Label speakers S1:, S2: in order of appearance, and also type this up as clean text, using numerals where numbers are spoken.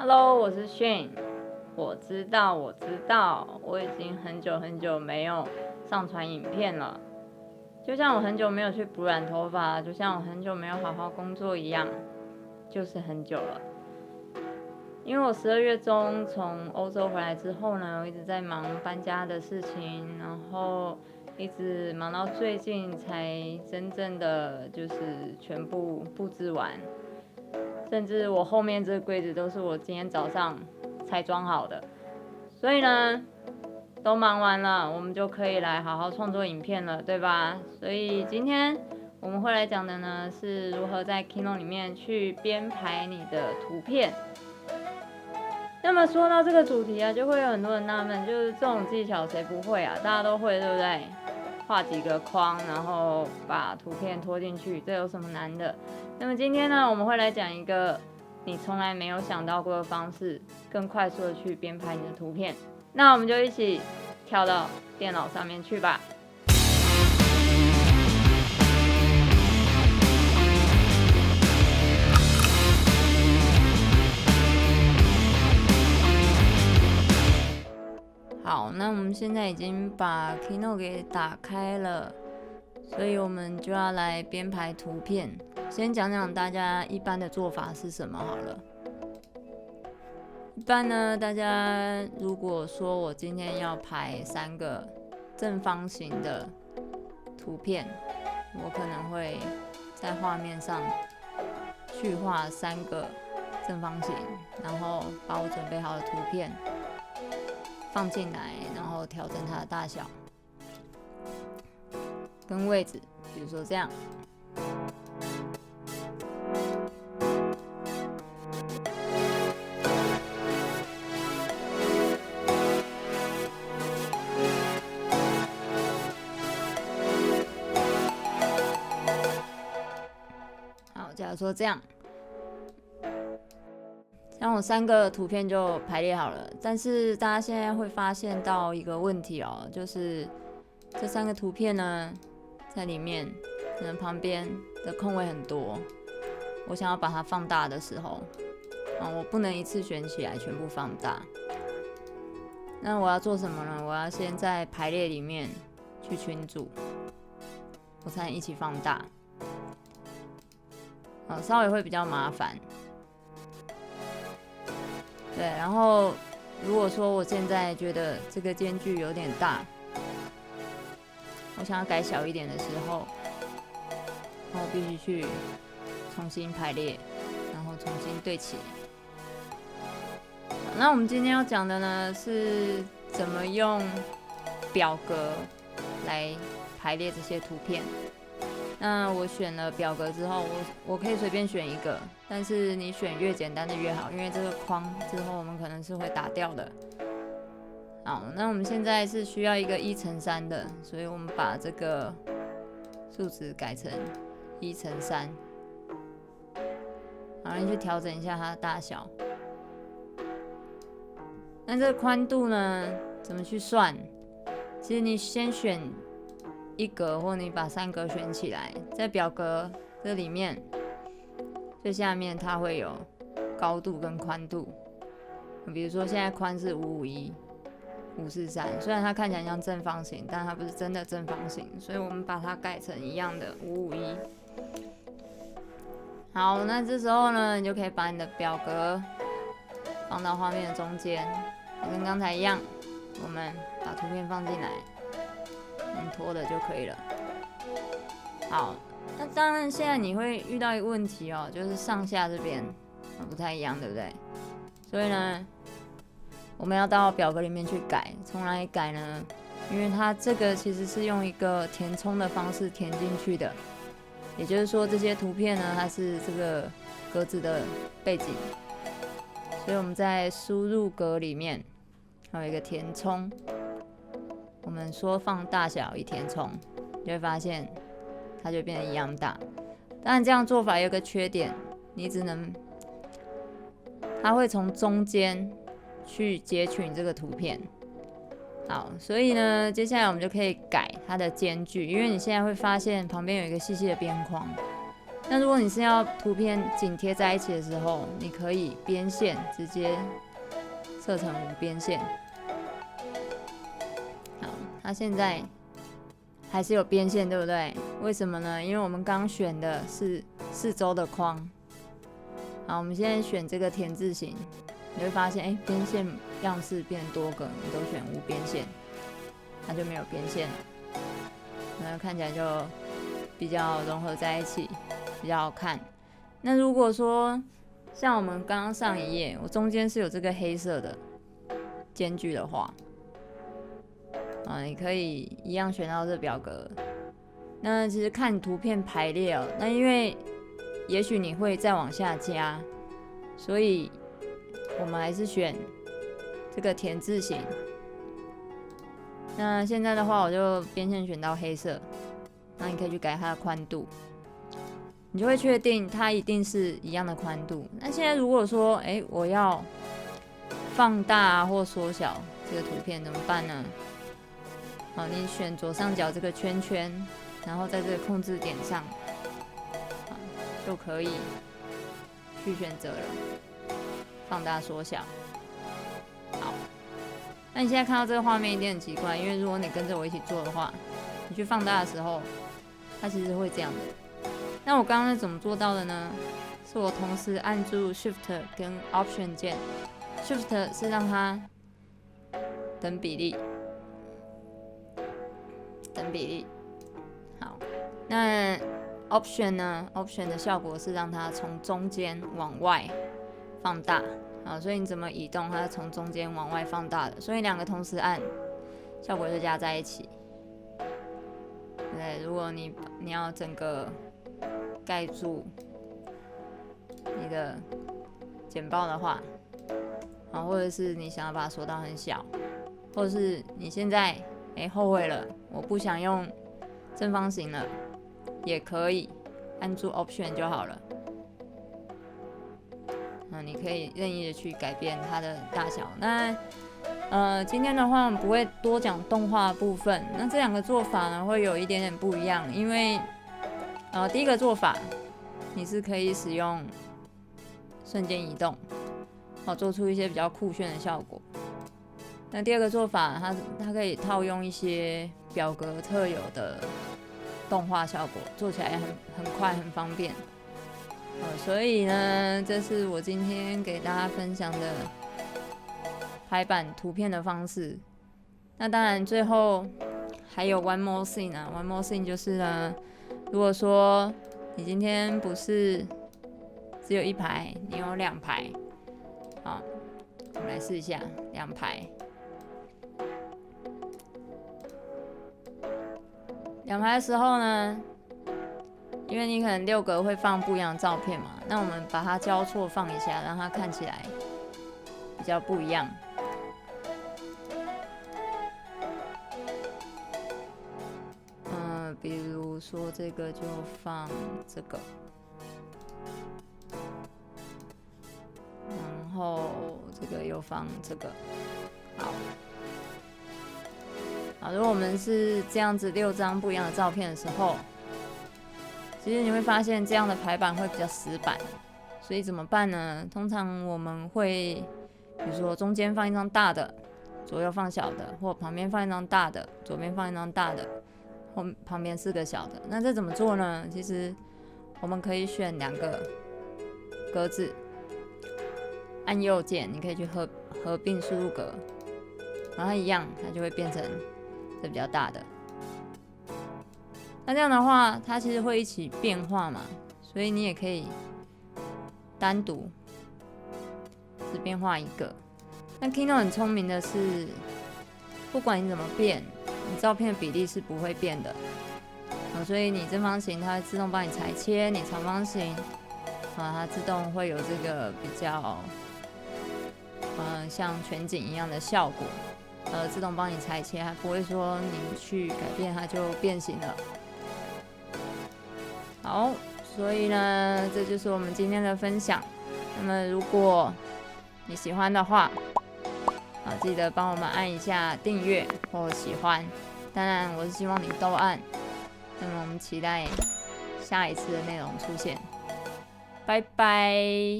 S1: Hello，我是Shane。我知道，我已经很久没有上传影片了。就像我很久没有去补染头发，就像我很久没有好好工作一样，就是很久了。因为我12月中从欧洲回来之后呢，我一直在忙搬家的事情，然后一直忙到最近才真正的就是全部布置完。甚至我后面这个柜子都是我今天早上才装好的，所以呢，都忙完了，我们就可以来好好创作影片了，对吧？所以今天我们会来讲的呢，是如何在 Keynote 里面去编排你的图片。那么说到这个主题啊，就会有很多人纳闷，就是这种技巧谁不会啊？大家都会，对不对？画几个框，然后把图片拖进去，这有什么难的？那么今天呢，我们会来讲一个你从来没有想到过的方式，更快速的去编排你的图片。那我们就一起跳到电脑上面去吧。好，那我们现在已经把 Keynote 给打开了，所以我们就要来编排图片。先讲讲大家一般的做法是什么好了。一般呢，大家如果说我今天要排3个正方形的图片，我可能会在画面上去画3个正方形，然后把我准备好的图片放进来，然后调整它的大小跟位置，比如说这样。好，假如说这样。像我3个图片就排列好了，但是大家现在会发现到一个问题哦，就是这3个图片呢，在里面可能旁边的空位很多，我想要把它放大的时候，我不能一次选起来全部放大。那我要做什么呢？我要先在排列里面去群组，我才能一起放大。稍微会比较麻烦。对，然后如果说我现在觉得这个间距有点大，我想要改小一点的时候，我必须去重新排列，然后重新对齐。那我们今天要讲的呢，是怎么用表格来排列这些图片。那我选了表格之后，我可以随便选一个，但是你选越简单的越好，因为这个框之后我们可能是会打掉的。好，那我们现在是需要一个1×3的，所以我们把这个数值改成1×3，然后你去调整一下它的大小。那这个宽度呢，怎么去算？其实你先选1格，或你把3格选起来，在表格这里面最下面它会有高度跟宽度。比如说现在宽是551、543，虽然它看起来像正方形，但它不是真的正方形，所以我们把它改成一样的551。好，那这时候呢，你就可以把你的表格放到画面的中间，跟刚才一样，我们把图片放进来。拖的就可以了。好，那当然现在你会遇到一个问题哦，就是上下这边不太一样，对不对？所以呢，我们要到表格里面去改。从哪里改呢？因为它这个其实是用一个填充的方式填进去的，也就是说这些图片呢，它是这个格子的背景，所以我们在输入格里面还有一个填充。我们说放大小一填充，你会发现它就变得一样大。当然这样做法有个缺点，你只能它会从中间去截取你这个图片。好，所以呢，接下来我们就可以改它的间距，因为你现在会发现旁边有一个细细的边框，那如果你是要图片紧贴在一起的时候，你可以边线直接设成无边线。好，它现在还是有边线，对不对？为什么呢？因为我们刚选的是4周的框。好，我们现在选这个田字形，你会发现，边线样式变多个，你都选无边线，它就没有边线了，那看起来就比较融合在一起，比较好看。那如果说像我们刚刚上一页，我中间是有这个黑色的间距的话，你可以一样选到这表格。那其实看图片排列哦，那因为也许你会再往下加，所以我们还是选这个田字形。那现在的话，我就边线选到黑色，那你可以去改它的宽度，你就会确定它一定是一样的宽度。那现在如果说，我要放大或缩小这个图片怎么办呢？好，你选左上角这个圈圈，然后在这个控制点上，就可以去选择了，放大缩小。好，那你现在看到这个画面一定很奇怪，因为如果你跟着我一起做的话，你去放大的时候，它其实会这样的。那我刚刚是怎么做到的呢？是我同时按住 Shift 跟 Option 键 ，Shift 是让它等比例，好，那Option 呢 ？Option 的效果是让它从中间往外放大，好，所以你怎么移动，它是从中间往外放大的，所以2个同时按，效果就加在一起。对，如果你要整个盖住你的简报的话，或者是你想要把它缩到很小，或者是你现在后悔了，我不想用正方形了。也可以按住 Option 就好了。你可以任意的去改变它的大小。那今天的话我们不会多讲动画部分。那这2个做法呢会有一点点不一样，因为第一个做法你是可以使用瞬间移动，做出一些比较酷炫的效果。那第2个做法它可以套用一些表格特有的动画效果，做起来很快很方便。所以呢，这是我今天给大家分享的排版图片的方式。那当然最后还有 one more thing 啊 ，one more thing 就是呢，如果说你今天不是只有1排，你有2排，好，我们来试一下2排。2排的时候呢，因为你可能6格会放不一样的照片嘛，那我们把它交错放一下，让它看起来比较不一样。比如说这个就放这个，然后这个又放这个，好。如果我们是这样子6张不一样的照片的时候，其实你会发现这样的排版会比较死板，所以怎么办呢？通常我们会，比如说中间放一张大的，左右放小的，或旁边放一张大的，左边放一张大的，后旁边4个小的。那这怎么做呢？其实我们可以选2个格子，按右键，你可以去合并输入格，然后一样，它就会变成这比较大的。那这样的话，它其实会一起变化嘛，所以你也可以单独只变化1个。那 Keynote 很聪明的是，不管你怎么变，你照片的比例是不会变的。所以你正方形它会自动帮你裁切，你长方形它自动会有这个比较像全景一样的效果。自动帮你裁切，它不会说你去改变它就变形了。好，所以呢，这就是我们今天的分享。那么如果你喜欢的话，记得帮我们按一下订阅或喜欢。当然，我是希望你都按。那么我们期待
S2: 下一次的内容出现。拜拜。